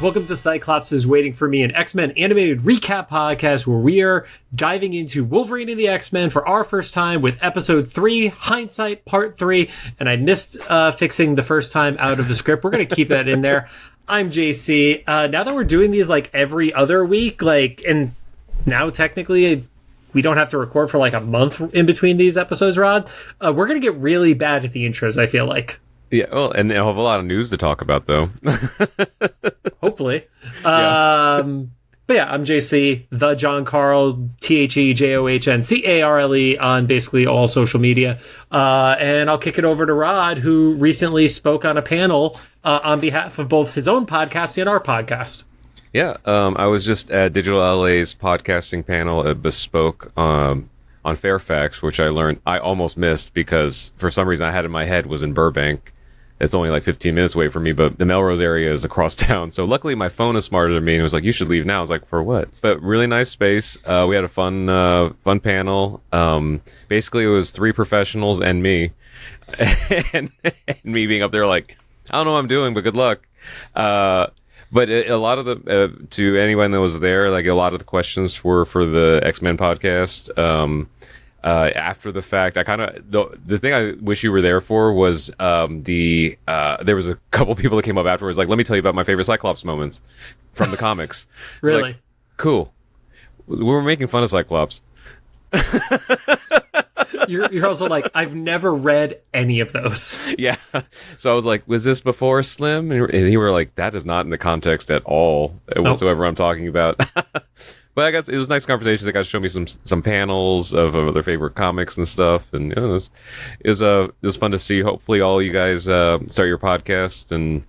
Welcome to Cyclops is Waiting for Me, an X-Men animated recap podcast where we are diving into Wolverine and the X-Men for our first time with episode 3, Hindsight, part 3, and I missed fixing the first time out of the script. We're going to keep that in there. I'm JC. Now that we're doing these like every other week, and now technically we don't have to record for like a month in between these episodes, Rod, we're going to get really bad at the intros, I feel like. Yeah, well, and they'll have a lot of news to talk about, though. Hopefully. Yeah. But yeah, I'm JC, the John Carl, TheJohnCarle on basically all social media. And I'll kick it over to Rod, who recently spoke on a panel on behalf of both his own podcast and our podcast. Yeah, I was just at Digital LA's podcasting panel at Bespoke on Fairfax, which I learned I almost missed because for some reason I had in my head was in Burbank. It's only like 15 minutes away from me, but the Melrose area is across town. So luckily my phone is smarter than me and it was like, you should leave now. I was like, for what? But really nice space. We had a fun panel. Basically it was 3 professionals and me. and me being up there like, I don't know what I'm doing, but good luck. But a lot of the, to anyone that was there, like a lot of the questions were for the X-Men podcast. After the fact, I kind of the thing I wish you were there for was there was a couple people that came up afterwards like, let me tell you about my favorite Cyclops moments from the comics. Really? Like, cool. We were making fun of Cyclops. You're also like, I've never read any of those. Yeah. So I was like, was this before Slim? And you were like, that is not in the context at all whatsoever I'm talking about. But I guess it was nice conversations. They got to show me some panels of their favorite comics and stuff, and it was fun to see. Hopefully, all you guys start your podcast. And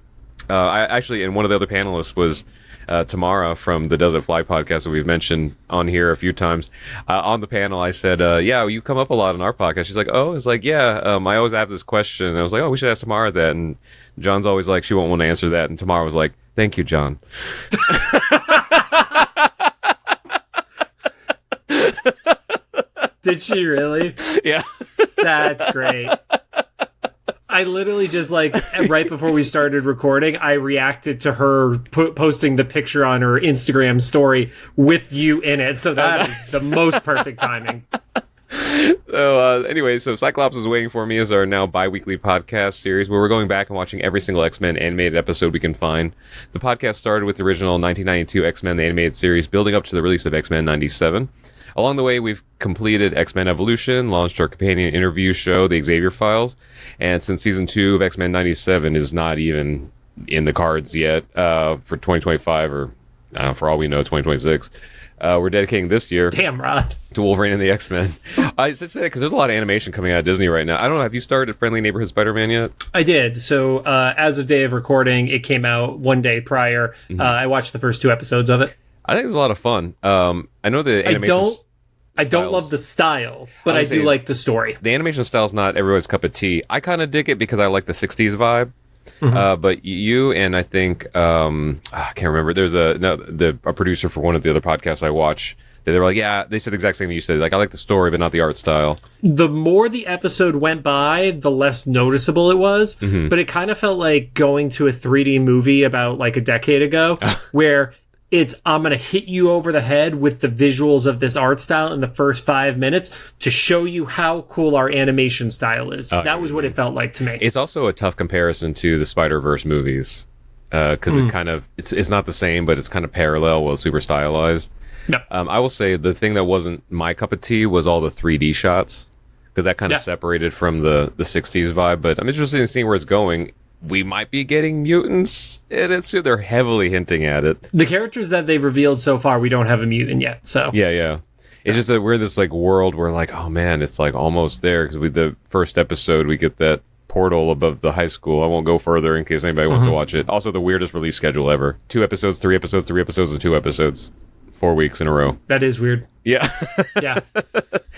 I actually, and one of the other panelists was Tamara from the Does It Fly podcast that we've mentioned on here a few times. On the panel, I said, "Yeah, you come up a lot on our podcast." She's like, "Oh," it's like, "Yeah." I always have this question, and I was like, "Oh, we should ask Tamara that." And John's always like, "She won't want to answer that," and Tamara was like, "Thank you, John." Did she really? Yeah. That's great. I literally just like right before we started recording, I reacted to her posting the picture on her Instagram story with you in it. So that is the most perfect timing. So anyway, so Cyclops is Waiting for Me is our now bi-weekly podcast series where we're going back and watching every single X-Men animated episode we can find. The podcast started with the original 1992 X-Men the animated series, building up to the release of X-Men 97. Along the way, we've completed X-Men Evolution, launched our companion interview show, the Xavier Files, and since season 2 of X-Men 97 is not even in the cards yet for 2025 or for all we know, 2026, we're dedicating this year Damn, Rod. to Wolverine and the X-Men. I should say that because there's a lot of animation coming out of Disney right now. I don't know, have you started Friendly Neighborhood Spider-Man yet? I did. So as of day of recording, it came out one day prior. Mm-hmm. I watched the first 2 episodes of it. I think it's a lot of fun. I know the animation I don't love the style, but I do like the story. The animation style is not everyone's cup of tea. I kind of dig it because I like the 60s vibe. Mm-hmm. But you and I think I can't remember. There's a producer for one of the other podcasts I watch. They were like, yeah, they said the exact same thing you said. Like, I like the story, but not the art style. The more the episode went by, the less noticeable it was. Mm-hmm. But it kind of felt like going to a 3D movie about like a decade ago, where I'm going to hit you over the head with the visuals of this art style in the first 5 minutes to show you how cool our animation style is. That was what it felt like to me. It's also a tough comparison to the Spider-Verse movies because it kind of it's not the same, but it's kind of parallel, well, super stylized. No. I will say the thing that wasn't my cup of tea was all the 3D shots because that kind of separated from the 60s vibe. But I'm interested in seeing where it's going. We might be getting mutants in it soon. They're heavily hinting at it. The characters that they've revealed so far, we don't have a mutant yet. So yeah. It's just that we're this like world where like, oh man, it's like almost there because with the first episode we get that portal above the high school. I won't go further in case anybody wants to watch it. Also, the weirdest release schedule ever: 2 episodes, 3 episodes, 3 episodes, and 2 episodes. 4 weeks in a row. That is weird. Yeah. Yeah.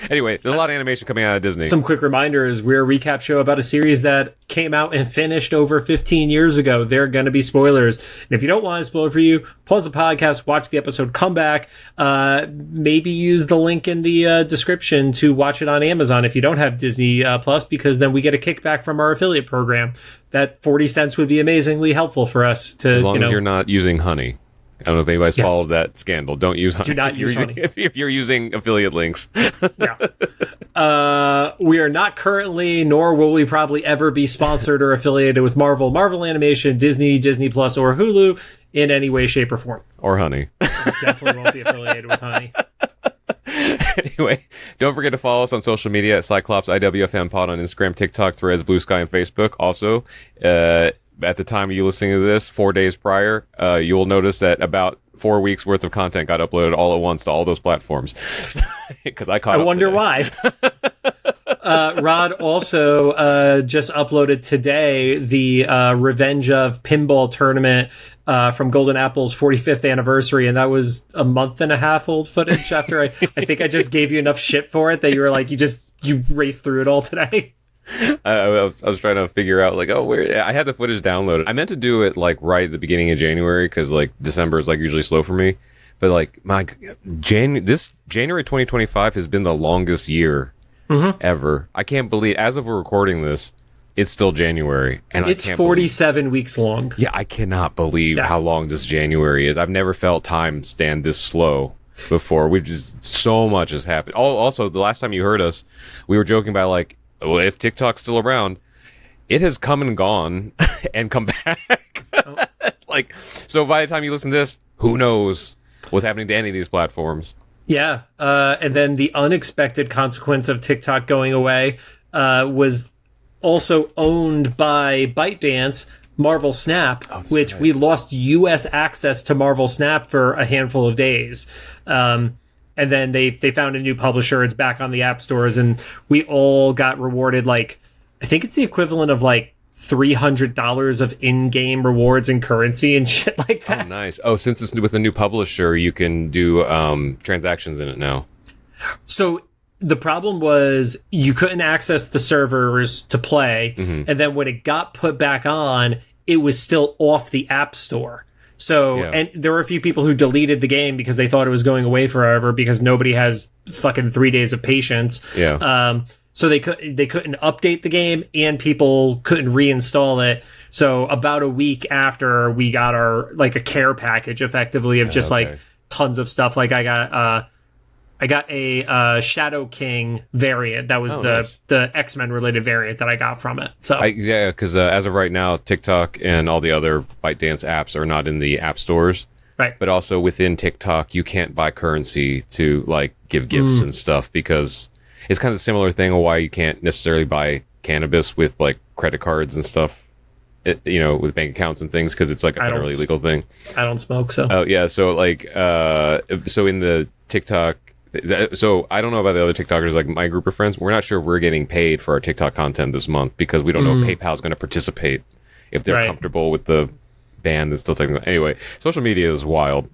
Anyway, there's a lot of animation coming out of Disney. Some quick reminders. We're a recap show about a series that came out and finished over 15 years ago. There are going to be spoilers. And if you don't want to spoil it for you, pause the podcast, watch the episode, come back. Maybe use the link in the description to watch it on Amazon if you don't have Disney Plus, because then we get a kickback from our affiliate program. That 40 cents would be amazingly helpful for us to, as long as you're not using honey. I don't know if anybody's followed that scandal. Don't use honey. Do not use honey. If you're using affiliate links. Yeah. We are not currently, nor will we probably ever be sponsored or affiliated with Marvel Animation, Disney, Disney Plus, or Hulu in any way, shape, or form. Or honey. Definitely won't be affiliated with honey. Anyway, don't forget to follow us on social media at Cyclops IWFM Pod on Instagram, TikTok, Threads, Blue Sky, and Facebook. Also, at the time of you listening to this, 4 days prior, you will notice that about 4 weeks worth of content got uploaded all at once to all those platforms. Because I caught up wonder today. Why. Rod also just uploaded today the Revenge of Pinball tournament from Golden Apple's 45th anniversary, and that was a month and a half old footage after I think I just gave you enough shit for it that you were like, you raced through it all today. I was trying to figure out where I had the footage downloaded. I meant to do it right at the beginning of January because December is usually slow for me. But this January 2025 has been the longest year ever. I can't believe, as of we're recording this, it's still January, and it's 47 weeks long. Yeah, I cannot believe how long this January is. I've never felt time stand this slow before. So much has happened. Also, the last time you heard us, we were joking about well, if TikTok's still around, it has come and gone and come back. So by the time you listen to this, who knows what's happening to any of these platforms? Yeah. And then the unexpected consequence of TikTok going away was also owned by ByteDance, Marvel Snap, which we lost U.S. access to Marvel Snap for a handful of days. And then they found a new publisher. It's back on the app stores, and we all got rewarded I think it's the equivalent of $300 of in-game rewards and currency and shit like that. Oh, nice. Oh, since it's with a new publisher, you can do transactions in it now. So the problem was you couldn't access the servers to play, and then when it got put back on, it was still off the app store. So, and there were a few people who deleted the game because they thought it was going away forever because nobody has fucking 3 days of patience. Yeah. So they couldn't update the game, and people couldn't reinstall it. So about a week after, we got our a care package effectively of just tons of stuff. I got a Shadow King variant. That was the X-Men related variant that I got from it. So because as of right now, TikTok and all the other ByteDance apps are not in the app stores. Right. But also within TikTok, you can't buy currency to give gifts and stuff, because it's kind of a similar thing of why you can't necessarily buy cannabis with credit cards and stuff. With bank accounts and things, because it's a federally legal thing. I don't smoke, so. Oh yeah, so so in the TikTok. So I don't know about the other TikTokers, my group of friends. We're not sure if we're getting paid for our TikTok content this month, because we don't know if PayPal's going to participate if they're comfortable with the ban that's still taking. Anyway, social media is wild.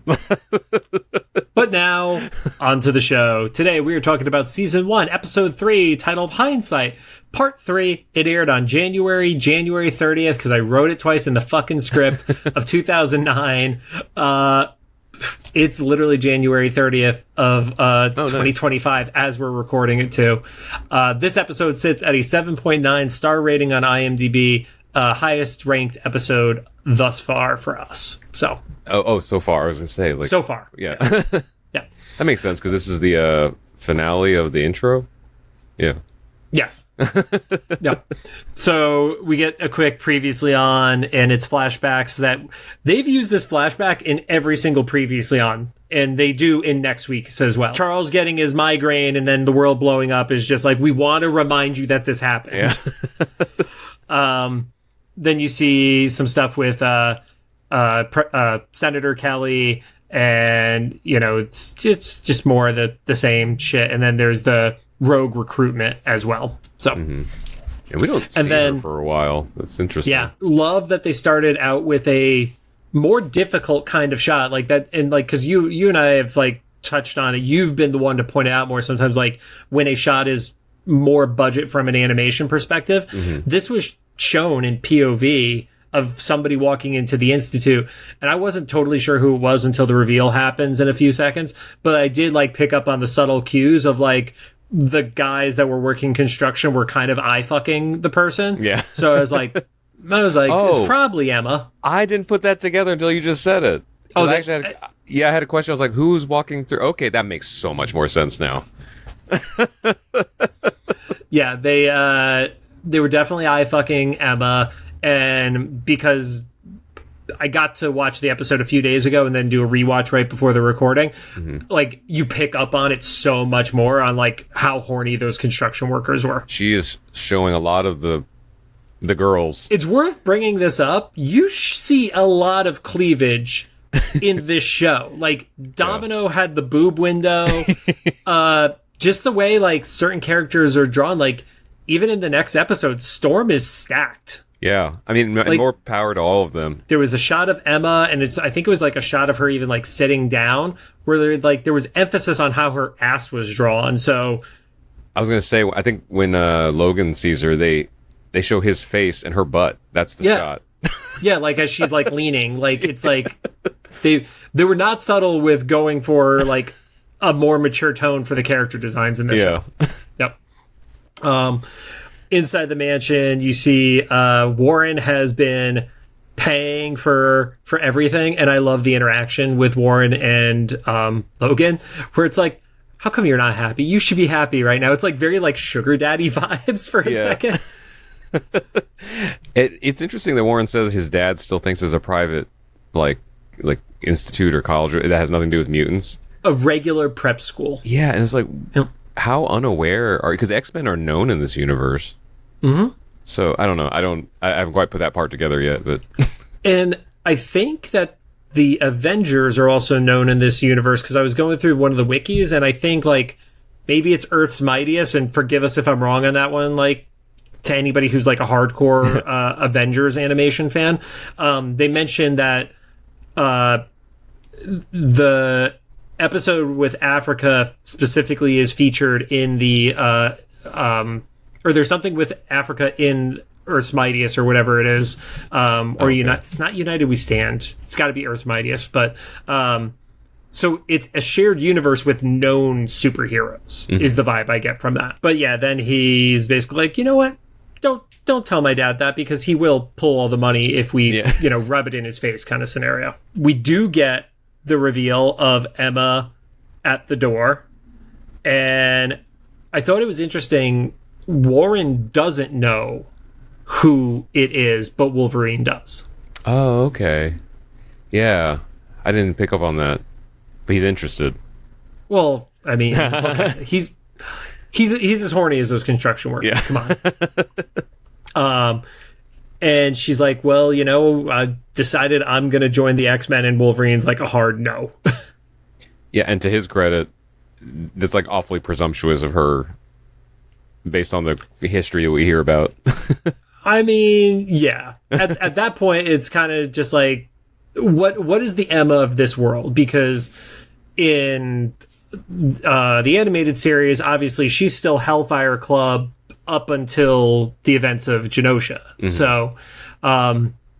But now, on to the show. Today we are talking about Season 1, Episode 3, titled Hindsight, Part 3. It aired on January 30th, because I wrote it twice in the fucking script, of 2009. It's literally January 30th of 2025 as we're recording it too. This episode sits at a 7.9 star rating on IMDb, highest ranked episode thus far for us. So. So far, I was gonna say so far. Yeah. Yeah. That makes sense, because this is the finale of the intro. Yeah. Yes. Yeah. So we get a quick previously on, and it's flashbacks that they've used this flashback in every single previously on, and they do in next week's as well. Charles getting his migraine and then the world blowing up is just we want to remind you that this happened. Yeah. Then you see some stuff with Senator Kelly, and it's just more of the same shit. And then there's the rogue recruitment as well. So, and we don't see her for a while. That's interesting. Yeah, love that they started out with a more difficult kind of shot like that. And like, cause you and I have like touched on it. You've been the one to point it out more sometimes, like when a shot is more budget from an animation perspective. This was shown in POV of somebody walking into the Institute, and I wasn't totally sure who it was until the reveal happens in a few seconds, but I did like pick up on the subtle cues of like the guys that were working construction were kind of eye fucking the person. Yeah. So I was like, Oh. it's probably Emma. I didn't put that together until you just said it. Oh, I had a question. I was like, who's walking through? Okay, that makes so much more sense now. Yeah, they were definitely eye fucking Emma, and because I got to watch the episode a few days ago and then do a rewatch right before the recording, like you pick up on it so much more on like how horny those construction workers were. She is showing a lot of the girls. It's worth bringing this up. You see a lot of cleavage in this show. Like Domino had the boob window. Just the way like certain characters are drawn, like even in the next episode, Storm is stacked. Yeah, I mean, Like, more power to all of them. There was a shot of Emma, and I think it was like a shot of her even like sitting down, where there was emphasis on how her ass was drawn. So I was gonna say, I think when Logan sees her, they show his face and her butt. That's the shot. Yeah, like as she's like leaning, like it's like they were not subtle with going for like a more mature tone for the character designs in this show. Yep. Inside the mansion, you see Warren has been paying for everything, and I love the interaction with Warren and Logan, where it's like, how come you're not happy? You should be happy right now. It's like very like sugar daddy vibes for a second. It's interesting that Warren says his dad still thinks it's a private like institute or college that has nothing to do with mutants. A regular prep school. Yeah, and it's like, how unaware are, because X-Men are known in this universe. So I don't know. I haven't quite put that part together yet, but and I think that the Avengers are also known in this universe, because I was going through one of the wikis, and I think like maybe it's Earth's Mightiest, and forgive us if I'm wrong on that one, like to anybody who's like a hardcore Avengers animation fan. They mentioned that the episode with Africa specifically is featured in the or there's something with Africa in Earth's Mightiest or whatever it is, it's not United We Stand. It's got to be Earth's Mightiest, but so it's a shared universe with known superheroes is the vibe I get from that. But yeah, then he's basically like, you know what? Don't tell my dad that, because he will pull all the money if we rub it in his face kind of scenario. We do get the reveal of Emma at the door, and I thought it was interesting. Warren doesn't know who it is, but Wolverine does. Oh, okay. Yeah, I didn't pick up on that, but he's interested. Well, I mean, okay. he's as horny as those construction workers. Yeah. Come on. And she's like, well, I decided I'm going to join the X-Men, and Wolverine's like a hard no. Yeah, and to his credit, it's like awfully presumptuous of her based on the history that we hear about. I mean, yeah. At that point, it's kind of just like, what is the Emma of this world? Because in the animated series, obviously, she's still Hellfire Club up until the events of Genosha. So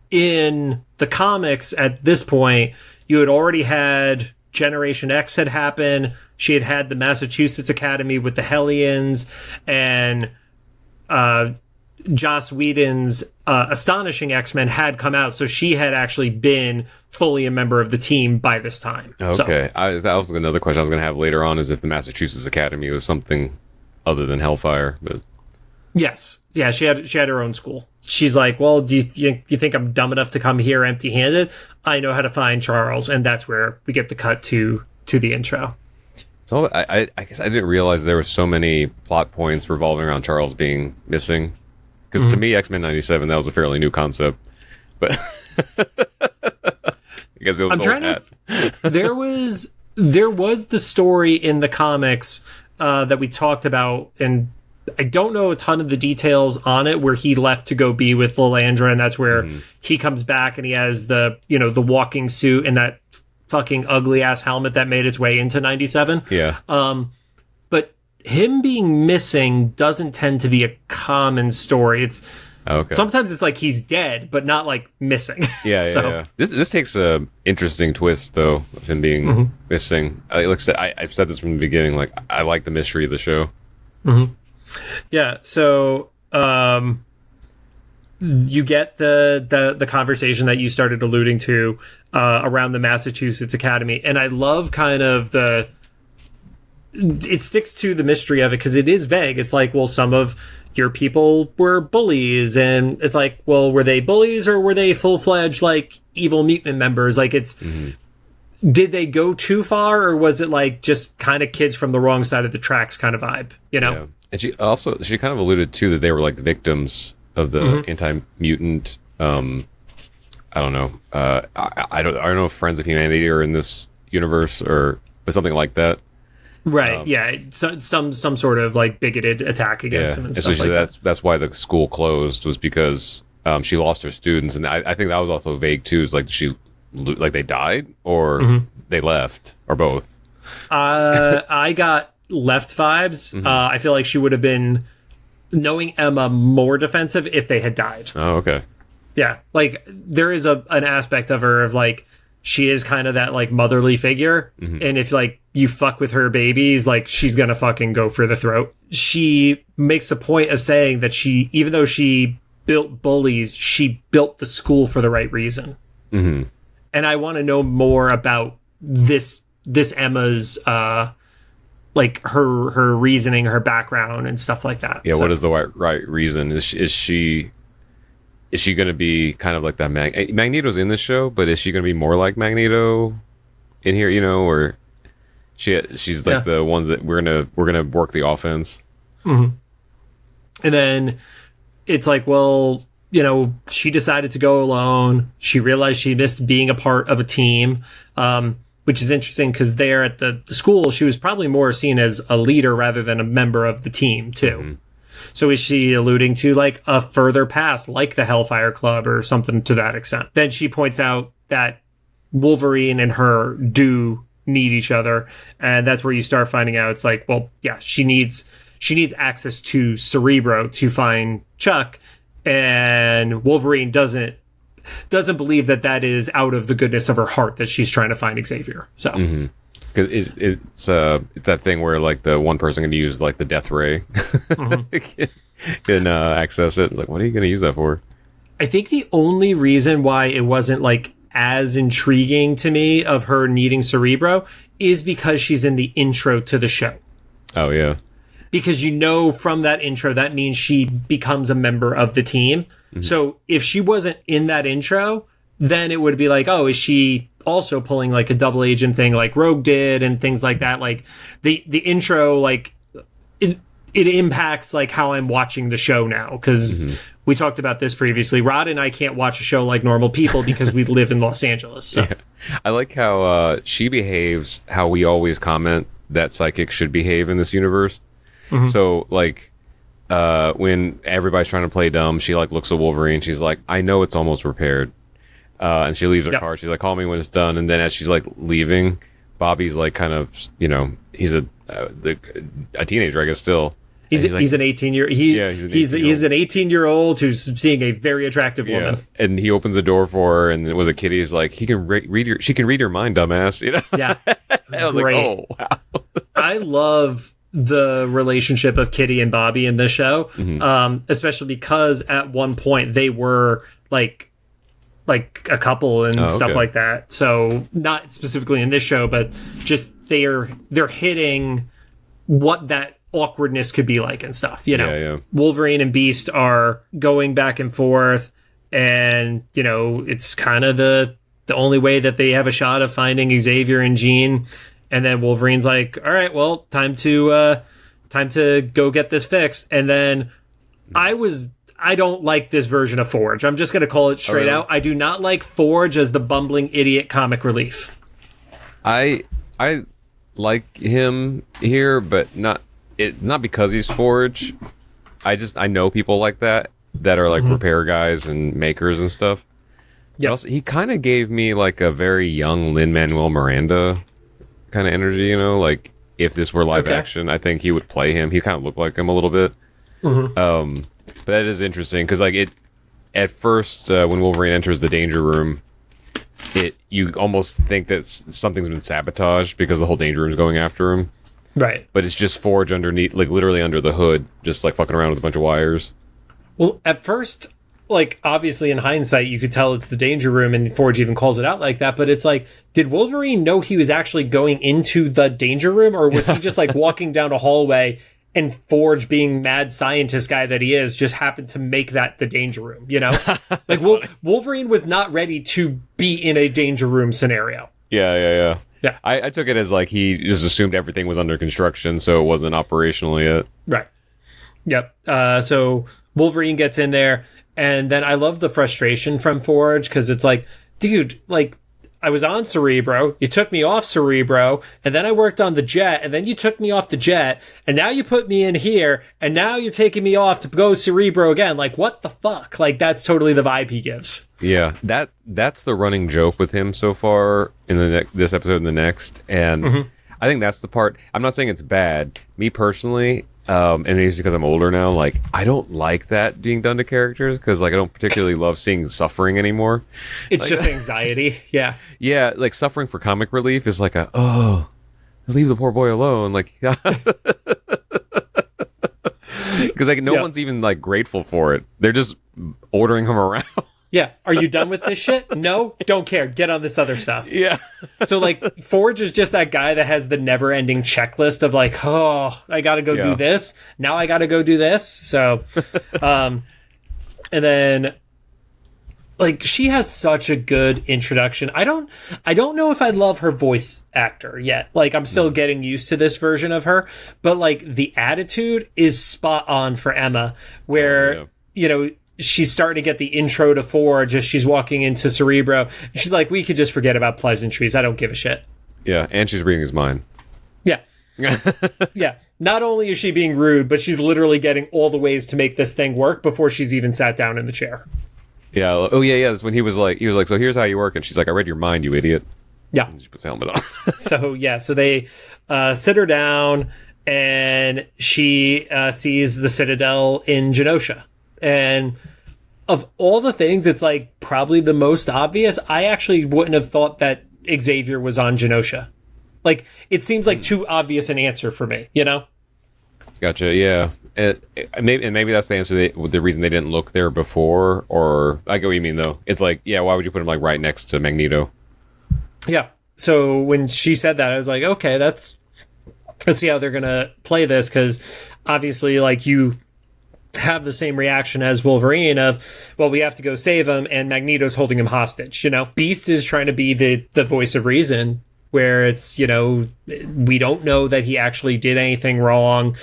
in the comics at this point, you had already had Generation X had happened. She had the Massachusetts Academy with the Hellions, and Joss Whedon's Astonishing X-Men had come out, so she had actually been fully a member of the team by this time. Okay. That was another question I was going to have later on, is if the Massachusetts Academy was something other than Hellfire. But yes. Yeah, she had her own school. She's like, well, do you think I'm dumb enough to come here empty-handed? I know how to find Charles, and that's where we get the cut to the intro. So I guess I didn't realize there were so many plot points revolving around Charles being missing. Because to me, X-Men 97, that was a fairly new concept. But I guess it was there was the story in the comics that we talked about, and I don't know a ton of the details on it, where he left to go be with Lilandra, and that's where he comes back and he has the, the walking suit and that fucking ugly ass helmet that made its way into 97. Yeah. But him being missing doesn't tend to be a common story. It's sometimes it's like he's dead, but not like missing. Yeah. This takes a interesting twist though, of him being missing. I've said this from the beginning. Like, I like the mystery of the show. Yeah. So you get the conversation that you started alluding to around the Massachusetts Academy, and I love kind of it sticks to the mystery of it because it is vague. It's like, well, some of your people were bullies, and it's like, well, were they bullies or were they full-fledged like evil mutant members? Like, it's did they go too far, or was it like just kind of kids from the wrong side of the tracks kind of vibe, Yeah. And she kind of alluded to that they were like the victims of the anti-mutant I don't know I don't know if Friends of Humanity are in this universe, but something like that. Right. Yeah. Some sort of like bigoted attack against him and stuff like that. That's why the school closed, was because she lost her students, and I think that was also vague too. Is like, they died or they left or both? I got left vibes. I feel like she would have been, knowing Emma, more defensive if they had died. Oh, okay. Yeah. Like, there is an aspect of her of like, she is kind of that like motherly figure, and if like you fuck with her babies, like, she's gonna fucking go for the throat. She makes a point of saying that even though she built bullies, she built the school for the right reason. And I want to know more about this Emma's like her reasoning, her background, and stuff like that. Yeah. So, what is the right reason? Is she going to be kind of like that? Magneto's in this show, but is she going to be more like Magneto in here? Or she's like the ones that we're gonna work the offense. And then it's like, well, she decided to go alone. She realized she missed being a part of a team, which is interesting because there at the school, she was probably more seen as a leader rather than a member of the team too. So is she alluding to like a further past, like the Hellfire Club or something to that extent? Then she points out that Wolverine and her do need each other, and that's where you start finding out it's like, well, yeah, she needs access to Cerebro to find Chuck, and Wolverine doesn't believe that is out of the goodness of her heart that she's trying to find Xavier. So. Because it's that thing where like the one person can use like the death ray can access it. Like, what are you going to use that for? I think the only reason why it wasn't like as intriguing to me of her needing Cerebro is because she's in the intro to the show. Oh yeah, because from that intro that means she becomes a member of the team. So if she wasn't in that intro, then it would be like, oh, is she also pulling like a double agent thing like Rogue did and things like that? Like the intro, like it impacts like how I'm watching the show now, because we talked about this previously. Rod and I can't watch a show like normal people because we live in Los Angeles. So. Yeah. I like how she behaves how we always comment that psychics should behave in this universe. So like when everybody's trying to play dumb, she like looks at Wolverine, she's like, I know it's almost repaired. And she leaves her card. She's like, call me when it's done. And then as she's like leaving, Bobby's like kind of, he's a teenager, I guess, still. He's an 18-year-old. He's an 18-year-old who's seeing a very attractive woman. And he opens the door for her, and it was a kid. He's like, she can read your mind, dumbass. Yeah. I was great. like, oh wow. I love the relationship of Kitty and Bobby in this show, especially because at one point they were like a couple and stuff like that. So not specifically in this show, but just they're hitting what that awkwardness could be like and stuff. Wolverine and Beast are going back and forth, and it's kind of the only way that they have a shot of finding Xavier and Jean. And then Wolverine's like, all right, well, time to go get this fixed. And then I don't like this version of Forge. I'm just going to call it straight out. I do not like Forge as the bumbling idiot comic relief. I like him here, but not because he's Forge. I know people like that are like repair guys and makers and stuff. Yeah. He kind of gave me like a very young Lin-Manuel Miranda kind of energy, you know, like if this were live action, I think he would play him. He kind of looked like him a little bit. But that is interesting because like at first when Wolverine enters the danger room, you almost think that something's been sabotaged because the whole danger room's going after him. Right. But it's just Forge underneath, like literally under the hood, just like fucking around with a bunch of wires. Well, at first, like obviously in hindsight, you could tell it's the danger room and Forge even calls it out like that. But it's like, did Wolverine know he was actually going into the danger room, or was he just like walking down a hallway and Forge, being mad scientist guy that he is, just happened to make that the danger room, you know? Like Wolverine was not ready to be in a danger room scenario. Yeah. I took it as like he just assumed everything was under construction, so it wasn't operational yet. Right. Yep. So Wolverine gets in there, and then I love the frustration from Forge, because it's like, dude, like, I was on Cerebro, you took me off Cerebro, and then I worked on the jet, and then you took me off the jet, and now you put me in here, and now you're taking me off to go Cerebro again. Like, what the fuck? Like, that's totally the vibe he gives. Yeah, that's the running joke with him so far in this episode and the next, and I think that's the part. I'm not saying it's bad. Me personally, and it's because I'm older now, like, I don't like that being done to characters, because like I don't particularly love seeing suffering anymore. It's like, just anxiety. Yeah. Yeah, like suffering for comic relief is like leave the poor boy alone. Like, because like no one's even like grateful for it. They're just ordering him around. Yeah. Are you done with this shit? No? Don't care. Get on this other stuff. Yeah. So, like, Forge is just that guy that has the never-ending checklist of, like, oh, I gotta go do this. Now I gotta go do this. So, and then, like, she has such a good introduction. I don't know if I love her voice actor yet. Like, I'm still getting used to this version of her. But, like, the attitude is spot on for Emma, where, you know, she's starting to get the intro to Forge as she's walking into Cerebro. She's like, we could just forget about pleasantries. I don't give a shit. Yeah, and she's reading his mind. Yeah. Yeah. Not only is she being rude, but she's literally getting all the ways to make this thing work before she's even sat down in the chair. Yeah. Oh, yeah. That's when he was like, so here's how you work. And she's like, I read your mind, you idiot. Yeah. And she puts the helmet on. So they sit her down, and she sees the Citadel in Genosha. And of all the things, it's like probably the most obvious. I actually wouldn't have thought that Xavier was on Genosha. Like, it seems like too obvious an answer for me, you know? Gotcha. Yeah. Maybe that's the answer. The reason they didn't look there before, or I get what you mean though. It's like, yeah, why would you put him like right next to Magneto? Yeah. So when she said that, I was like, okay, let's see how they're gonna play this, because obviously, like, you have the same reaction as Wolverine of, well, we have to go save him, and Magneto's holding him hostage, you know? Beast is trying to be the voice of reason, where it's, you know, we don't know that he actually did anything wrong.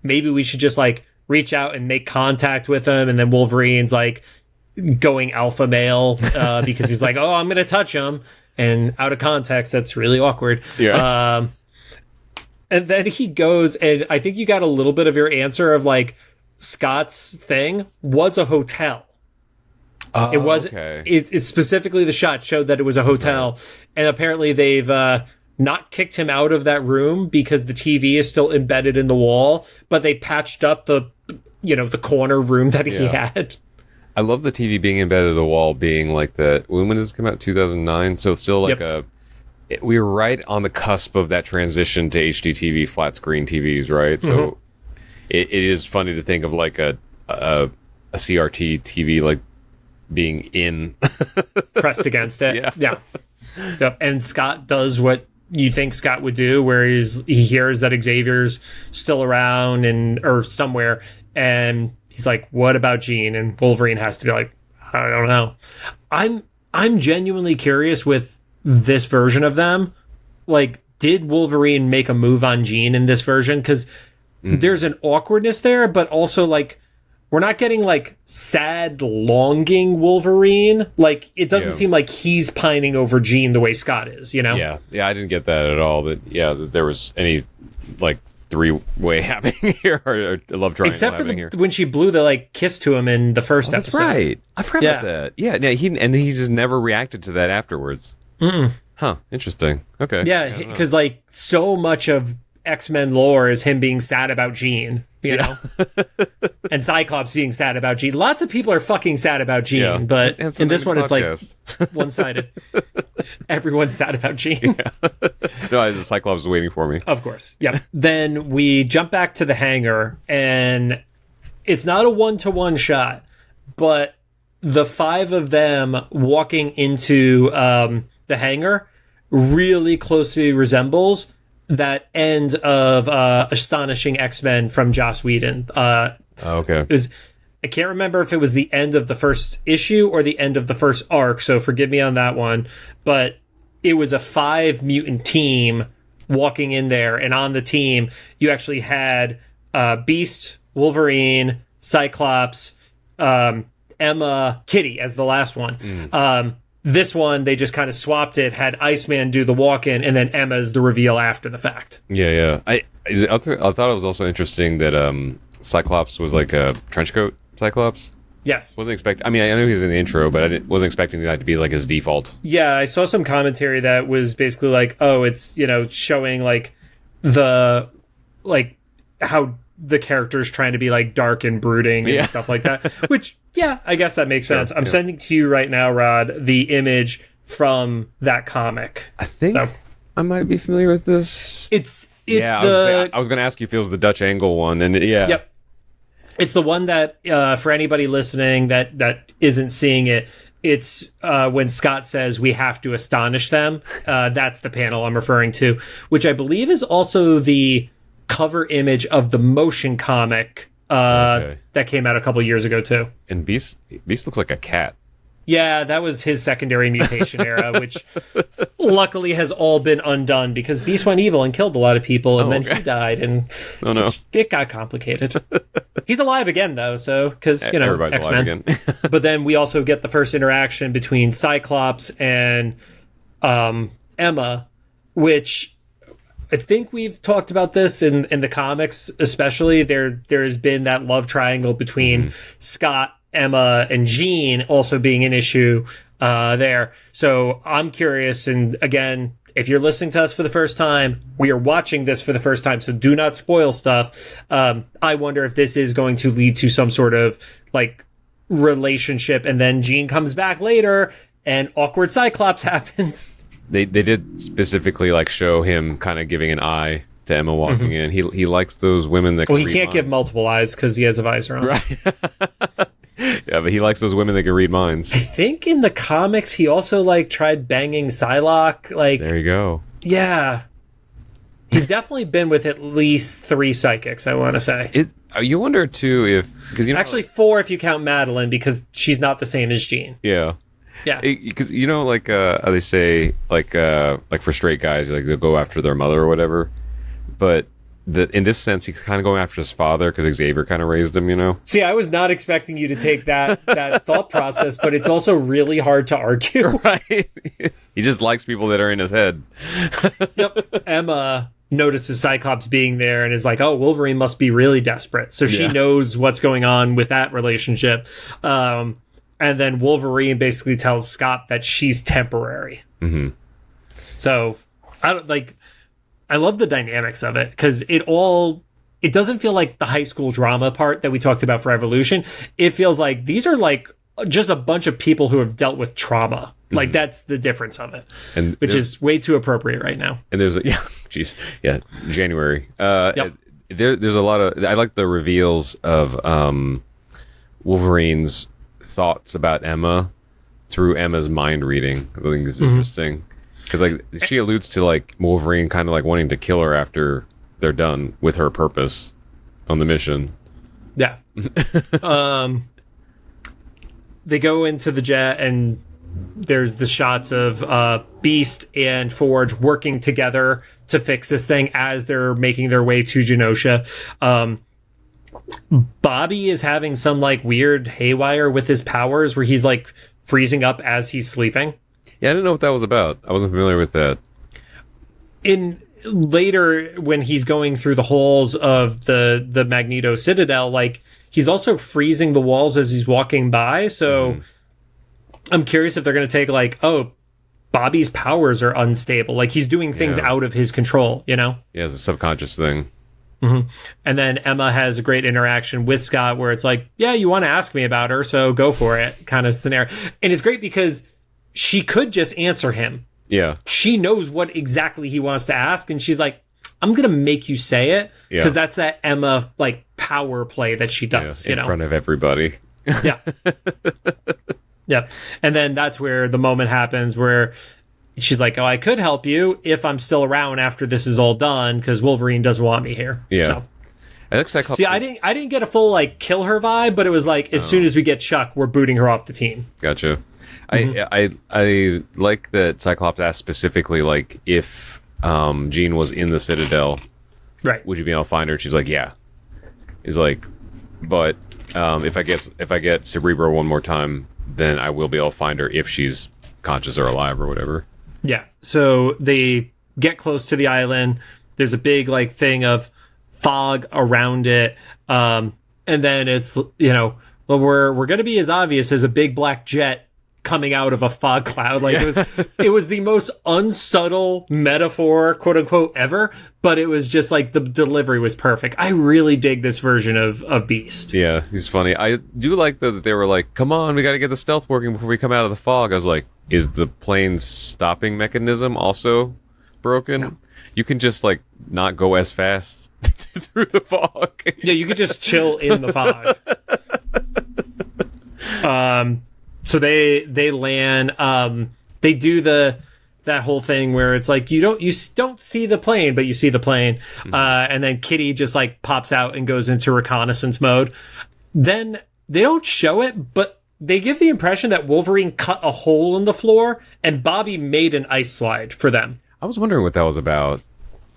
Maybe we should just, like, reach out and make contact with him, and then Wolverine's, like, going alpha male because he's like, oh, I'm gonna touch him, and out of context, that's really awkward. Yeah. And then he goes, and I think you got a little bit of your answer of, like, Scott's thing was a hotel. Oh, it was. Okay. It specifically, the shot showed that it was a hotel, and apparently they've not kicked him out of that room because the TV is still embedded in the wall, but they patched up the corner room that he had. I love the TV being embedded in the wall, being like that. When did this come out? 2009. So it's still like we were right on the cusp of that transition to HDTV, flat screen TVs, right? So it is funny to think of like a CRT TV like being in pressed against it. Yeah. Yep. And Scott does what you think Scott would do, where he hears that Xavier's still around or somewhere, and he's like, what about Jean? And Wolverine has to be like, I don't know. I'm genuinely curious with this version of them. Like, did Wolverine make a move on Jean in this version? Because there's an awkwardness there, but also, like, we're not getting, like, sad, longing Wolverine. Like, it doesn't seem like he's pining over Jean the way Scott is, you know? Yeah, I didn't get that at all. That there was any, like, three-way happening here, or a love triangle Except for happening here. when she blew the like kiss to him in the first That's episode. right. I forgot about that. Yeah, he just never reacted to that afterwards. Huh. Interesting. Okay. Yeah, because like so much of X-Men lore is him being sad about Jean, you know, and Cyclops being sad about Jean. Lots of people are fucking sad about Jean, but in this one, it's like one-sided. Everyone's sad about Jean. No, the Cyclops is waiting for me. Of course. Yep. Then we jump back to the hangar, and it's not a one-to-one shot, but the five of them walking into the hangar really closely resembles that end of Astonishing X-Men from Joss Whedon. Okay. I can't remember if it was the end of the first issue or the end of the first arc, so forgive me on that one. But it was a 5-mutant team walking in there, and on the team, you actually had Beast, Wolverine, Cyclops, Emma, Kitty as the last one. This one, they just kind of swapped it, had Iceman do the walk-in, and then Emma's the reveal after the fact. Yeah. I thought it was also interesting that Cyclops was like a trench coat Cyclops. Yes. Wasn't expect. I mean, I know he was in the intro, but wasn't expecting that to be like his default. Yeah, I saw some commentary that was basically like, oh, it's, showing like how the character's trying to be like dark and brooding and stuff like that, which, yeah, I guess that makes sense. I'm sending to you right now, Rod, the image from that comic. I think I might be familiar with this. It's I was going to ask you if it was the Dutch angle one, and Yep. It's the one that, for anybody listening that isn't seeing it, it's when Scott says we have to astonish them. That's the panel I'm referring to, which I believe is also the cover image of the motion comic that came out a couple years ago too. And Beast looks like a cat. Yeah, that was his secondary mutation era, which luckily has all been undone because Beast went evil and killed a lot of people, and then he died, and it got complicated. He's alive again though, so because everybody's X-Men. alive again. But then we also get the first interaction between Cyclops and Emma, which I think we've talked about this in the comics, especially. There has been that love triangle between Scott, Emma, and Jean also being an issue there. So I'm curious, and again, if you're listening to us for the first time, we are watching this for the first time, so do not spoil stuff. I wonder if this is going to lead to some sort of like relationship, and then Jean comes back later and awkward Cyclops happens. They did specifically like show him kind of giving an eye to Emma walking in. He likes those women that. Well, he can't give multiple eyes because he has a visor on. Right. Yeah, but he likes those women that can read minds. I think in the comics he also like tried banging Psylocke. Like, there you go. Yeah, he's definitely been with at least 3 psychics. I want to say. You wonder too if because actually 4 if you count Madeline because she's not the same as Jean. Yeah. Yeah, because like how they say like for straight guys, like they'll go after their mother or whatever, but in this sense he's kind of going after his father because Xavier kind of raised him. See, I was not expecting you to take that thought process, but it's also really hard to argue. Right? He just likes people that are in his head. Yep. Emma notices Cyclops being there and is like, oh, Wolverine must be really desperate, so she knows what's going on with that relationship. And then Wolverine basically tells Scott that she's temporary. Mm-hmm. So I love the dynamics of it because it doesn't feel like the high school drama part that we talked about for Evolution. It feels like these are like just a bunch of people who have dealt with trauma. Like that's the difference of it, which is way too appropriate right now. And there's January. There's a lot of, I like the reveals of Wolverine's thoughts about Emma through Emma's mind reading. I think this is interesting because like she alludes to like Wolverine kind of like wanting to kill her after they're done with her purpose on the mission. Yeah. They go into the jet and there's the shots of Beast and Forge working together to fix this thing as they're making their way to Genosha. Bobby is having some like weird haywire with his powers where he's like freezing up as he's sleeping. Yeah, I didn't know what that was about. I wasn't familiar with that. later when he's going through the halls of the Magneto Citadel, like he's also freezing the walls as he's walking by. So I'm curious if they're going to take like, oh, Bobby's powers are unstable. Like he's doing things out of his control, you know? Yeah, it's a subconscious thing. Mm-hmm. And then Emma has a great interaction with Scott where it's like, yeah, you want to ask me about her, so go for it kind of scenario. And it's great because she could just answer him. Yeah. She knows what exactly he wants to ask. And she's like, I'm going to make you say it. Because that's that Emma like power play that she does. In front of everybody. Yeah. Yeah. And then that's where the moment happens where she's like, oh, I could help you if I'm still around after this is all done because Wolverine doesn't want me here. Yeah. So. I think Cyclops. See, I didn't get a full like kill her vibe, but it was like as soon as we get Chuck, we're booting her off the team. Gotcha. I like that Cyclops asked specifically like if Jean was in the Citadel, right? Would you be able to find her? She's like, yeah. He's like, but if I get Cerebro one more time, then I will be able to find her if she's conscious or alive or whatever. Yeah. So they get close to the island. There's a big like thing of fog around it, and then it's well, we're gonna be as obvious as a big black jet coming out of a fog cloud. Like it was the most unsubtle metaphor, quote unquote, ever. But it was just like the delivery was perfect. I really dig this version of Beast. Yeah, he's funny. I do like that they were like, come on, we got to get the stealth working before we come out of the fog. I was like, is the plane's stopping mechanism also broken? No. You can just like not go as fast through the fog. Yeah, you could just chill in the fog. So they land. They do that whole thing where it's like you don't see the plane, but you see the plane. And then Kitty just like pops out and goes into reconnaissance mode. Then they don't show it, but they give the impression that Wolverine cut a hole in the floor and Bobby made an ice slide for them. I was wondering what that was about.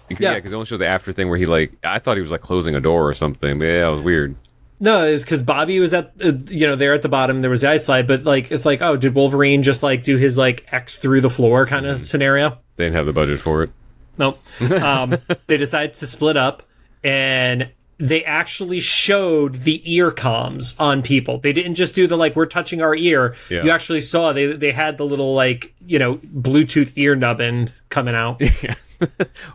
Because they only show the after thing where he like I thought he was like closing a door or something. But yeah, it was weird. No, it's because Bobby was at there at the bottom. There was the ice slide, but like it's like, oh, did Wolverine just like do his like X through the floor kind of scenario? They didn't have the budget for it. Nope. They decided to split up, and they actually showed the ear comms on people. They didn't just do the like we're touching our ear. Yeah. You actually saw they had the little like Bluetooth ear nubbin coming out. Yeah.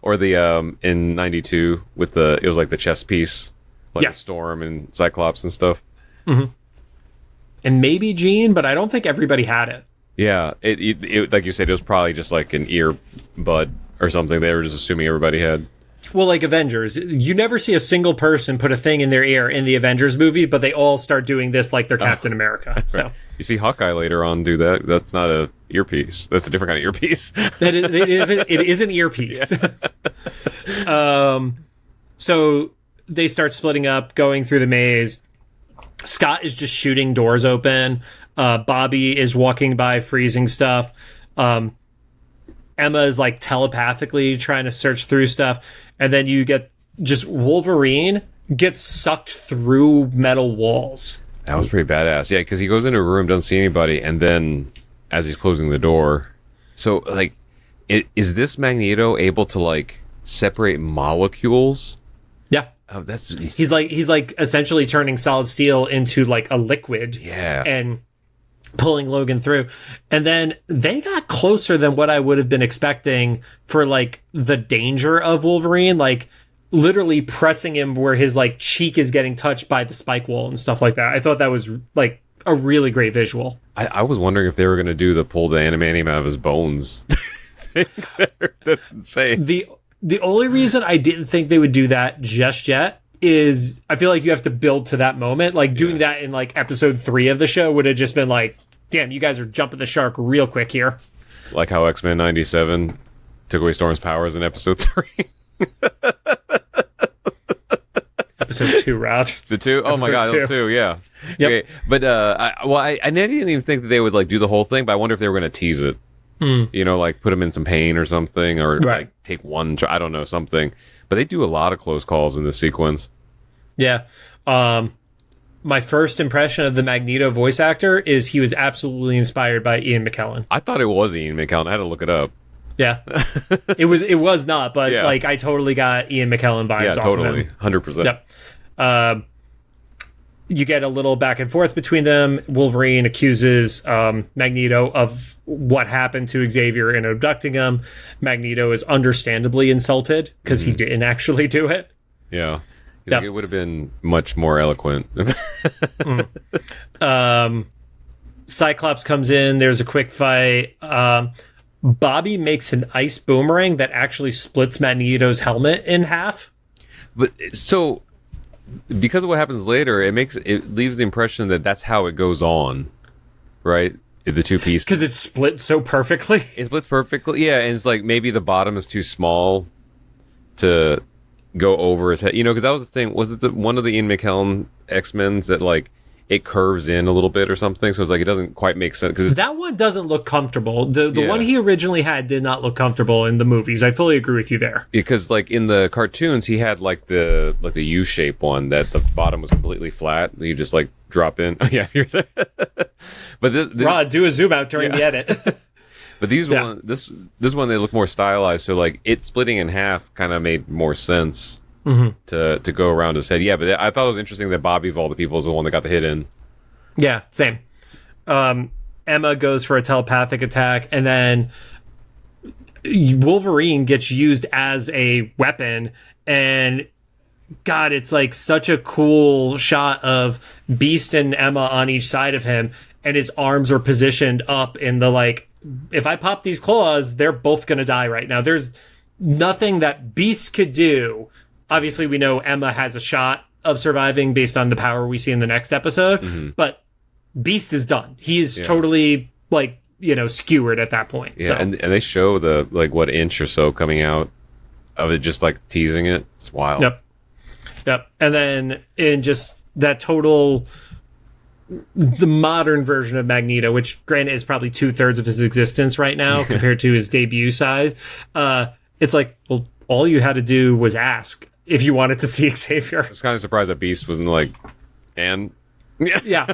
Or the in '92 with it was like the chest piece. Like Storm and Cyclops and stuff. Mm-hmm. And maybe Jean, but I don't think everybody had it. Yeah, it like you said, it was probably just like an earbud or something. They were just assuming everybody had. Well, like Avengers, you never see a single person put a thing in their ear in the Avengers movie, but they all start doing this like they're Captain America. So right. You see Hawkeye later on do that. That's not a earpiece. That's a different kind of earpiece. It is an earpiece. Yeah. So they start splitting up, going through the maze. Scott is just shooting doors open. Bobby is walking by, freezing stuff. Emma is like telepathically trying to search through stuff. And then you get just Wolverine gets sucked through metal walls. That was pretty badass. Yeah, because he goes into a room, doesn't see anybody. And then as he's closing the door. So like, is this Magneto able to like separate molecules? Yeah. Oh, he's like essentially turning solid steel into like a liquid. Yeah. And pulling Logan through. And then they got closer than what I would have been expecting for like the danger of Wolverine, like literally pressing him where his like cheek is getting touched by the spike wall and stuff like that. I thought that was like a really great visual. I was wondering if they were going to do the pull the animanium out of his bones. That's insane. The only reason I didn't think they would do that just yet is I feel like you have to build to that moment. Like doing that in like episode 3 of the show would have just been like, damn, you guys are jumping the shark real quick here. Like how X-Men 97 took away Storm's powers in episode 3. Episode 2, Rod. Is it 2? Oh my god, it was 2, yeah. Yep. Okay. But I didn't even think that they would like do the whole thing, but I wonder if they were going to tease it. Like put him in some pain or something, or like take one, I don't know, something. But they do a lot of close calls in this sequence. Yeah. My first impression of the Magneto voice actor is he was absolutely inspired by Ian McKellen. I thought it was Ian McKellen. I had to look it up. Yeah, it was not, but Yeah. like I totally got Ian McKellen vibes. Yeah, off totally, of him. 100%. Yep. You get a little back and forth between them. Wolverine accuses Magneto of what happened to Xavier in abducting him. Magneto is understandably insulted because he didn't actually do it. Yeah. He's Yep. like, it would have been much more eloquent. Cyclops comes in. There's a quick fight. Bobby makes an ice boomerang that actually splits Magneto's helmet in half. But so, because of what happens later, it leaves the impression that that's how it goes on, right? The two pieces. Because it's split so perfectly. It splits perfectly. Yeah, and it's like maybe the bottom is too small to go over his head. You know, because that was the thing. Was it one of the Ian McKellen X-Men's that like it curves in a little bit or something? So it's like it doesn't quite make sense. Because that one doesn't look comfortable. The Yeah. one he originally had did not look comfortable in the movies. I fully agree with you there. because like in the cartoons, he had like the U shape one that the bottom was completely flat. You just like drop in. Yeah, but this Rod, do a zoom out during the edit. But these Yeah. one, this one, they look more stylized. So like it splitting in half kind of made more sense to go around his head. Yeah, but I thought it was interesting that Bobby of all the people is the one that got the hit in. Yeah, same. Emma goes for a telepathic attack, and then Wolverine gets used as a weapon, and God, it's like such a cool shot of Beast and Emma on each side of him, and his arms are positioned up in the like, if I pop these claws, they're both gonna die right now. There's nothing that Beast could do. Obviously, we know Emma has a shot of surviving based on the power we see in the next episode, but Beast is done. He is totally like, skewered at that point. Yeah, So and they show the like what inch or so coming out of it, just like teasing it. It's wild. Yep. And then in just that total, the modern version of Magneto, which granted is probably 2/3 of his existence right now compared to his debut size. It's like, well, all you had to do was ask if you wanted to see Xavier. I was kind of surprised that Beast wasn't like, and Yeah.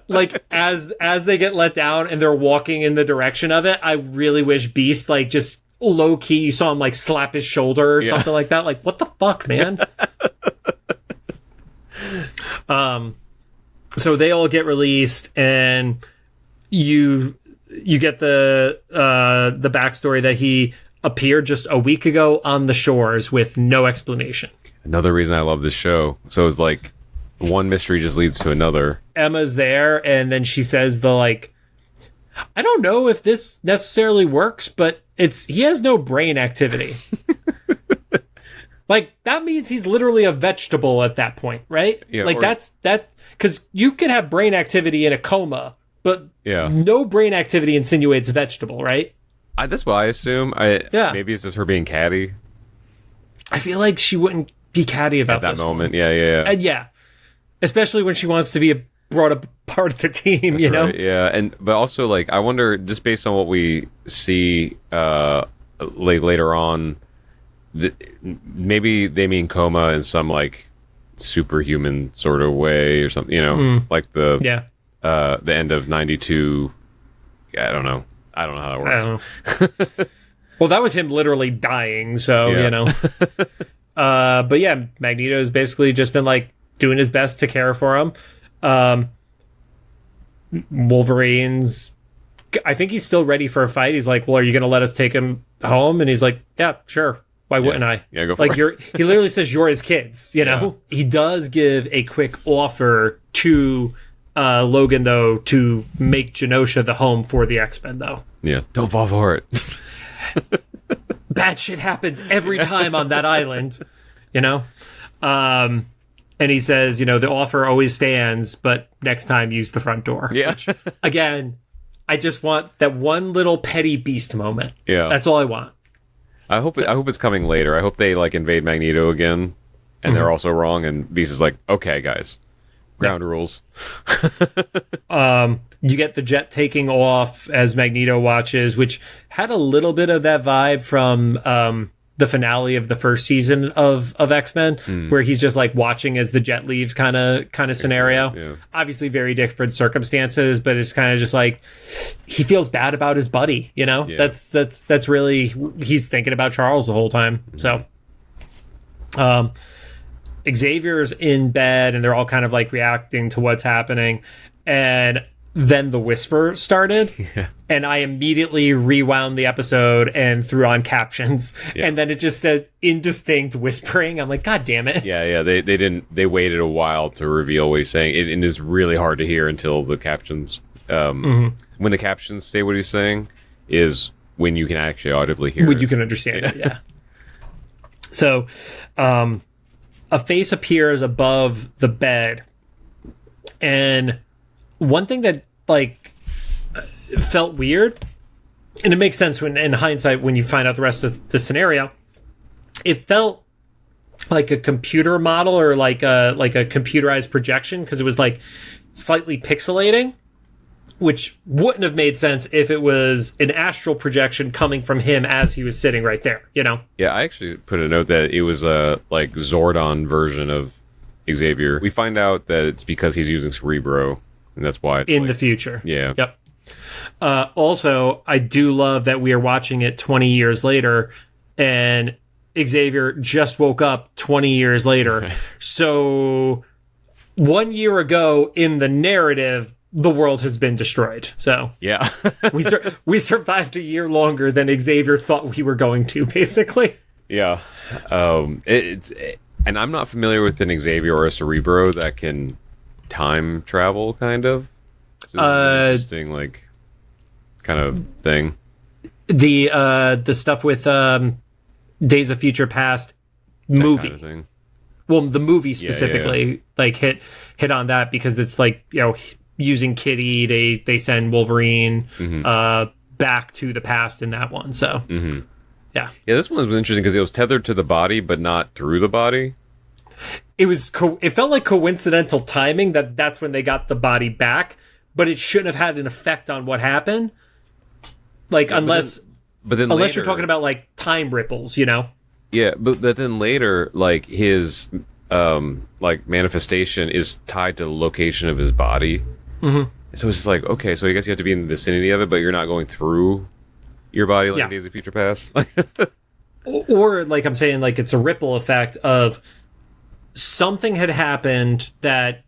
Like as they get let down and they're walking in the direction of it, I really wish Beast like just low key you saw him like slap his shoulder or something like that. Like, what the fuck, man? So they all get released, and you get the backstory that he appeared just a week ago on the shores with no explanation. another reason I love this show. So it's like one mystery just leads to another. Emma's there, and then she says I don't know if this necessarily works, but he has no brain activity. Like, that means he's literally a vegetable at that point, right? Yeah, like, because you can have brain activity in a coma, but no brain activity insinuates vegetable, right? That's what I assume. Maybe it's just her being catty I feel like she wouldn't be catty about at that this moment. one. Yeah. Yeah. Especially when she wants to be brought up part of the team, you know? Right, yeah, but also, like, I wonder, just based on what we see later on, maybe they mean coma in some, like, superhuman sort of way or something, like the end of 92. I don't know how that works. I don't know. Well, that was him literally dying, so, but yeah, Magneto's basically just been, like, doing his best to care for him. Wolverine's, I think he's still ready for a fight. He's like, well, are you going to let us take him home? And he's like, yeah, sure. Why wouldn't I? Yeah, go for it. He literally says, you're his kids, Yeah. He does give a quick offer to Logan, though, to make Genosha the home for the X-Men, though. Yeah, don't fall for it. Bad shit happens every time on that island, and he says, the offer always stands, but next time use the front door. Yeah. Which, again, I just want that one little petty Beast moment. Yeah. That's all I want. I hope it's coming later. I hope they, like, invade Magneto again, and they're also wrong, and Beast is like, okay, guys, ground rules. You get the jet taking off as Magneto watches, which had a little bit of that vibe from the finale of the first season of X-Men, where he's just like watching as the jet leaves kind of scenario. Yeah. Obviously very different circumstances, but it's kind of just like he feels bad about his buddy, you know? Yeah. That's really, he's thinking about Charles the whole time. So Xavier's in bed and they're all kind of like reacting to what's happening, and then the whisper started. Yeah. And I immediately rewound the episode and threw on captions. Yeah. And then it just said indistinct whispering. I'm like, God damn it. Yeah. They waited a while to reveal what he's saying. It is really hard to hear until the captions. When the captions say what he's saying is when you can actually audibly hear when it. You can understand it, yeah. So, a face appears above the bed. And one thing that, like, felt weird, and it makes sense when in hindsight when you find out the rest of the scenario, it felt like a computer model or like a computerized projection, because it was like slightly pixelating, which wouldn't have made sense if it was an astral projection coming from him as he was sitting right there, you know? Yeah, I actually put a note that it was a like Zordon version of Xavier. We find out that it's because he's using Cerebro, and that's why it's in the future. Yeah. Yep. Also, I do love that we are watching it 20 years later, and Xavier just woke up 20 years later. So 1 year ago in the narrative, the world has been destroyed. So yeah, we survived a year longer than Xavier thought we were going to, basically. Yeah. And I'm not familiar with an Xavier or a Cerebro that can time travel, kind of. So this is an interesting, like, kind of thing. The stuff with Days of Future Past movie. Kind of thing. Well, the movie specifically, like hit on that, because it's like, you know, using Kitty, they send Wolverine back to the past in that one. So yeah, this one was interesting because it was tethered to the body, but not through the body. It felt like coincidental timing that's when they got the body back, but it shouldn't have had an effect on what happened. Like, yeah, unless later, you're talking about like time ripples, you know? Yeah, but then later, like, his like manifestation is tied to the location of his body. So it's just like, okay, so I guess you have to be in the vicinity of it, but you're not going through your body like Days of Future Past. Or like I'm saying, like, it's a ripple effect of something had happened that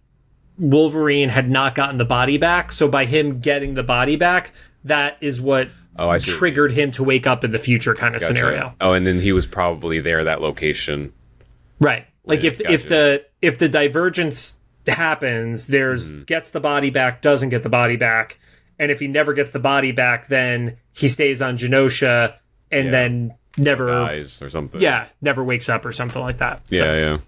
Wolverine had not gotten the body back. So by him getting the body back, that is what triggered him to wake up in the future kind of scenario. Oh, and then he was probably there, that location. Right. Like if the divergence happens, there's gets the body back, doesn't get the body back. And if he never gets the body back, then he stays on Genosha and then never dies or something. Yeah, never wakes up or something like that. Yeah.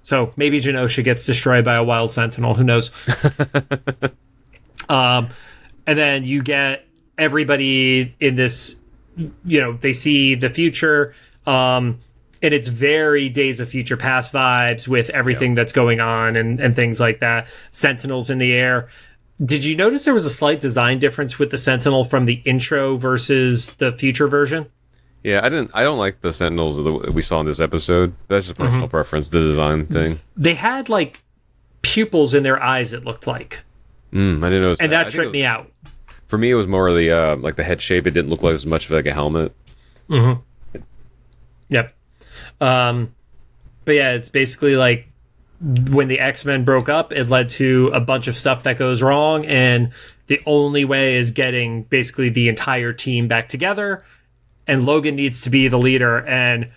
So maybe Genosha gets destroyed by a wild sentinel. Who knows? And then you get everybody in this, you know, they see the future. And it's very Days of Future Past vibes with everything that's going on and things like that. Sentinels in the air. Did you notice there was a slight design difference with the Sentinel from the intro versus the future version? Yeah, I don't like the Sentinels that we saw in this episode. That's just personal preference, the design thing. They had like pupils in their eyes, it looked like. I didn't notice and that tripped me out. For me, it was more the like the head shape. It didn't look like as much of like a helmet. Yep. But yeah, it's basically like when the X-Men broke up, it led to a bunch of stuff that goes wrong, and the only way is getting basically the entire team back together, and Logan needs to be the leader, and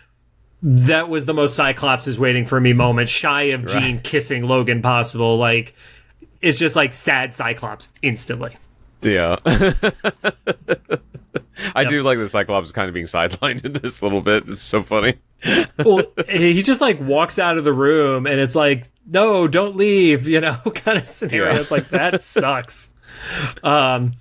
that was the most Cyclops is waiting for me moment, shy of Jean kissing Logan possible. Like, it's just like sad Cyclops instantly. Yeah. I do like the Cyclops kind of being sidelined in this little bit. It's so funny. Well, he just like walks out of the room and it's like, no, don't leave, you know, kind of scenario. It's like, that sucks. And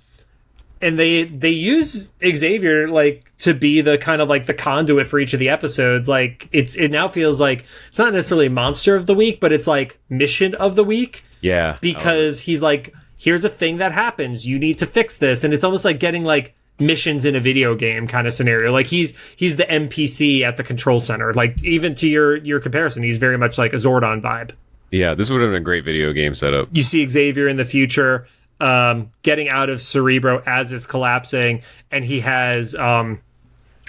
they use Xavier like to be the kind of like the conduit for each of the episodes. Like it now feels like it's not necessarily monster of the week, but it's like mission of the week. Yeah. Because he's like, here's a thing that happens. You need to fix this. And it's almost like getting like missions in a video game kind of scenario. Like he's the NPC at the control center. Like even to your comparison, he's very much like a Zordon vibe. Yeah, this would have been a great video game setup. You see Xavier in the future getting out of Cerebro as it's collapsing, and he has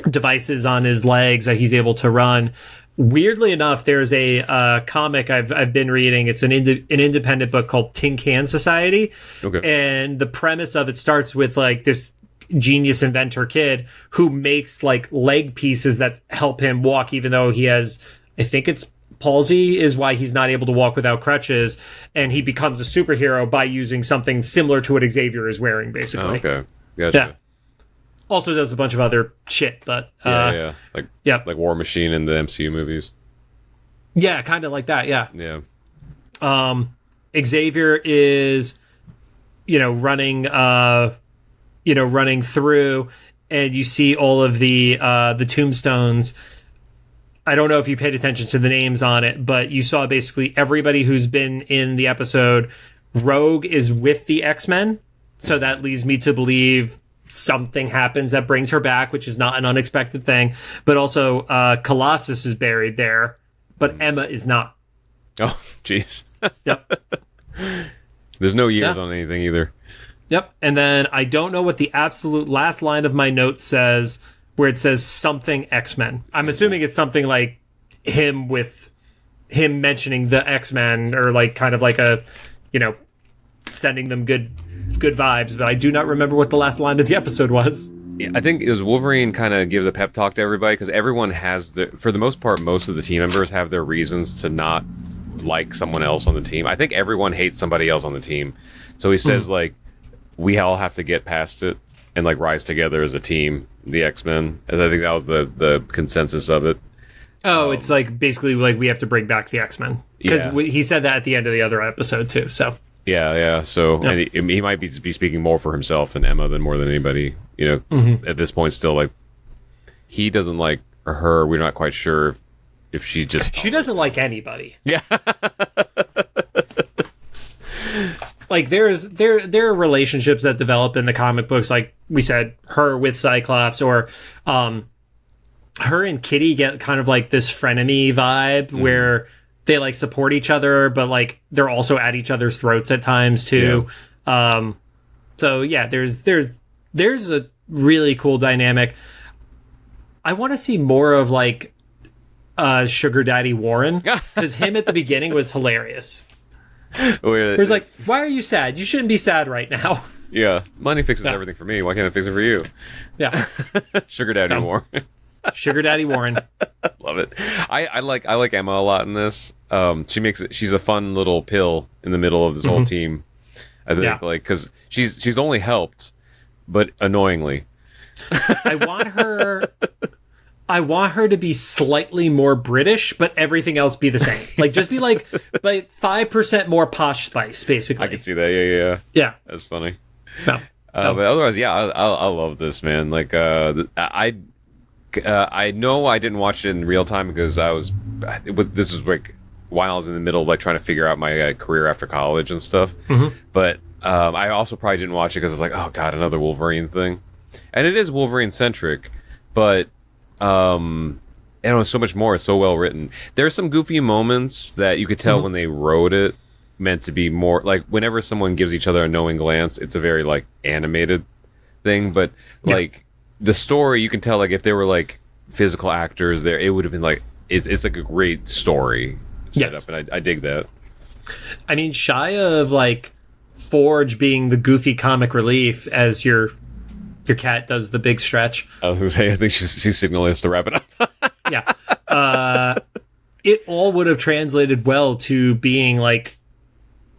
devices on his legs that he's able to run. Weirdly enough, there's a comic I've been reading. It's an independent book called Tin Can Society. Okay. And the premise of it starts with like this genius inventor kid who makes like leg pieces that help him walk, even though he has, I think it's palsy is why he's not able to walk without crutches. And he becomes a superhero by using something similar to what Xavier is wearing, basically. Oh, okay. Gotcha. Yeah. Also does a bunch of other shit, but like War Machine in the MCU movies. Yeah, kind of like that. Yeah. Yeah. Xavier is, running through, and you see all of the tombstones. I don't know if you paid attention to the names on it, but you saw basically everybody who's been in the episode. Rogue is with the X-Men, so that leads me to believe something happens that brings her back, which is not an unexpected thing. But also, Colossus is buried there, but Emma is not. Oh, jeez. Yep. There's no years on anything either. Yep. And then I don't know what the absolute last line of my note says, where it says something X-Men. I'm assuming it's something like him mentioning the X-Men, or like kind of like a, sending them good vibes, but I do not remember what the last line of the episode was. Yeah, I think it was Wolverine kind of gives a pep talk to everybody, because everyone has for the most part, most of the team members have their reasons to not like someone else on the team. I think everyone hates somebody else on the team. So he says like, we all have to get past it and like rise together as a team, the X-Men. And I think that was the consensus of it. Oh, it's like basically like we have to bring back the X-Men, because he said that at the end of the other episode too. So yeah. So and he might be speaking more for himself and Emma than more than anybody. At this point, still like he doesn't like her. We're not quite sure if she doesn't like anybody. Yeah. Like there are relationships that develop in the comic books, like we said, her with Cyclops, or her and Kitty get kind of like this frenemy vibe where they like support each other, but like they're also at each other's throats at times too. Yeah. So yeah, there's a really cool dynamic. I want to see more of like Sugar Daddy Warren, because him at the beginning was hilarious. It was like, why are you sad? You shouldn't be sad right now. Yeah, money fixes everything for me. Why can't it fix it for you? Yeah. Sugar Daddy Warren. Sugar Daddy Warren. Love it. I like Emma a lot in this. She's a fun little pill in the middle of this whole team. I think like because she's only helped, but annoyingly. I want her to be slightly more British, but everything else be the same. Like just be like 5% more posh spice, basically. I can see that. Yeah. That's funny. No. But otherwise, I love this, man. Like I know I didn't watch it in real time because this was like while I was in the middle of like trying to figure out my career after college and stuff. But I also probably didn't watch it because I was like, oh god, another Wolverine thing. And it is Wolverine centric, but so much more. It's so well written. There's some goofy moments that you could tell when they wrote it meant to be more like whenever someone gives each other a knowing glance, it's a very like animated thing, but like the story, you can tell like if there were like physical actors there, it would have been like it's like a great story set up, and I dig that. I mean, shy of like Forge being the goofy comic relief as your cat does the big stretch. I was gonna say, I think she's signaling us to wrap it up. Yeah. It all would have translated well to being like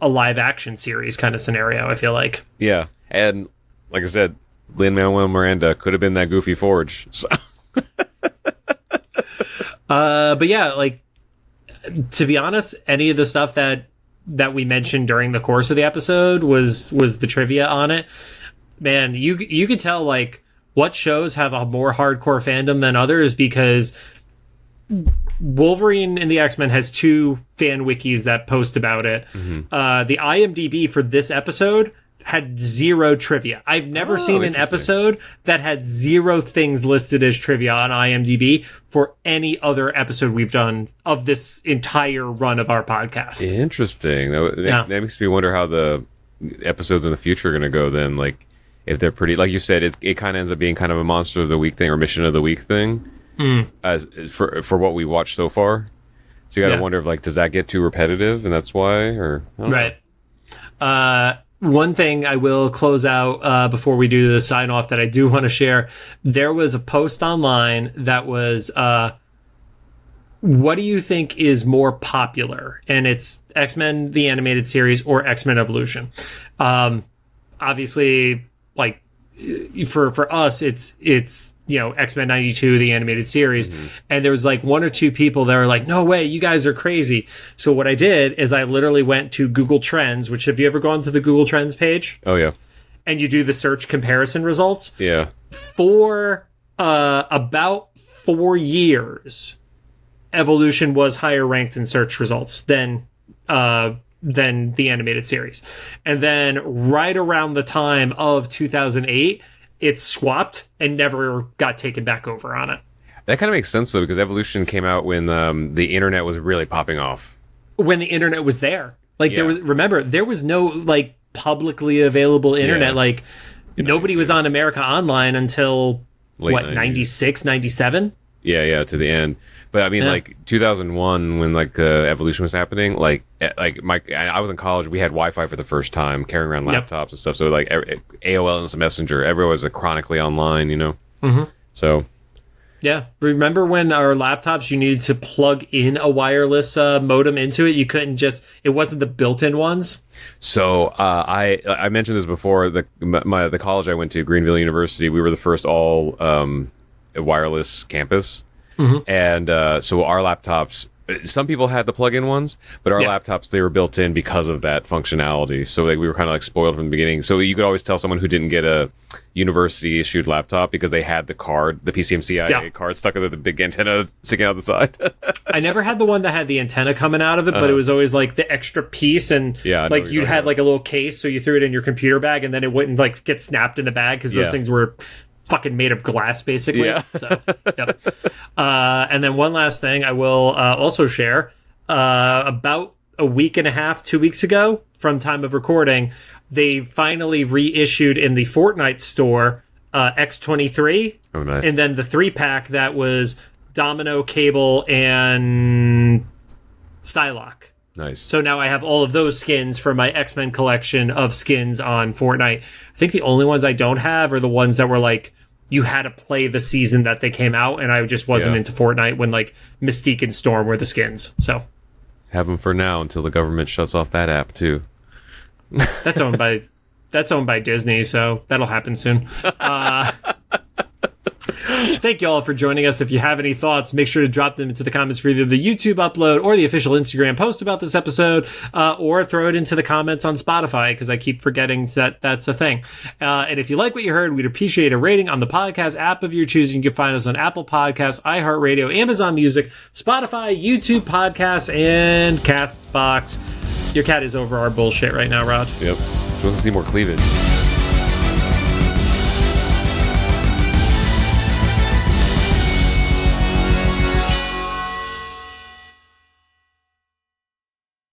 a live action series kind of scenario, I feel like. Yeah. And like I said, Lin-Manuel Miranda could have been that goofy Forge. So. But yeah, like to be honest, any of the stuff that we mentioned during the course of the episode was the trivia on it. Man, you could tell like what shows have a more hardcore fandom than others, because Wolverine and the X-Men has 2 fan wikis that post about it. The IMDb for this episode had zero trivia. I've never seen an episode that had zero things listed as trivia on IMDb for any other episode we've done of this entire run of our podcast. Interesting. That makes me wonder how the episodes in the future are going to go then. Like, if they're pretty, like you said, it kind of ends up being kind of a monster of the week thing or mission of the week thing as for what we watched so far. So you got to wonder if, like, does that get too repetitive and that's why, or I don't know. One thing I will close out before we do the sign off that I do want to share. There was a post online that was, what do you think is more popular? And it's X-Men, the animated series, or X-Men Evolution. Obviously, like, for us, it's X-Men 92, the animated series. And there was like one or two people that were like, no way, you guys are crazy. So what I did is I literally went to Google Trends, which, have you ever gone to the Google Trends page? Oh, yeah. And you do the search comparison results? Yeah. For about 4 years, Evolution was higher ranked in search results than the animated series. And then right around the time of 2008, it swapped and never got taken back over on it. That kind of makes sense, though, because Evolution came out when the internet was really popping off. When the internet was there. Like, there was no, like, publicly available internet. Yeah. Like, nobody was on America Online until, late 90s. 96, 97? Yeah, to the end. But I mean, like 2001, when like Evolution was happening, I was in college. We had Wi-Fi for the first time, carrying around laptops and stuff. So like AOL Instant Messenger, everyone was chronically online, So yeah, remember when our laptops, you needed to plug in a wireless modem into it? You couldn't it wasn't the built-in ones. So I mentioned this before. The college I went to, Greenville University, we were the first all wireless campus. And so our laptops, some people had the plug-in ones, but our laptops, they were built in because of that functionality. So like we were kind of like spoiled from the beginning. So you could always tell someone who didn't get a university issued laptop because they had the card, the PCMCIA card stuck with the big antenna sticking out the side. I never had the one that had the antenna coming out of it, but it was always like the extra piece, and like you had like a little case, so you threw it in your computer bag, and then it wouldn't like get snapped in the bag because those things were fucking made of glass, basically. So, and then one last thing I will also share. About a week and a half, 2 weeks ago from time of recording, they finally reissued in the Fortnite store X-23. Oh, nice. And then the 3-pack that was Domino, Cable, and Psylocke. Nice. So now I have all of those skins for my X-Men collection of skins on Fortnite. I think the only ones I don't have are the ones that were like, you had to play the season that they came out, and I just wasn't into Fortnite when like Mystique and Storm were the skins. So have them for now until the government shuts off that app too. That's owned by Disney, so that'll happen soon. Thank you all for joining us. If you have any thoughts, make sure to drop them into the comments for either the YouTube upload or the official Instagram post about this episode, or throw it into the comments on Spotify, because I keep forgetting that that's a thing. And if you like what you heard, we'd appreciate a rating on the podcast app of your choosing. You can find us on Apple Podcasts, iHeartRadio, Amazon Music, Spotify, YouTube Podcasts, and Castbox. Your cat is over our bullshit right now, Rod. Yep. She wants to see more cleavage.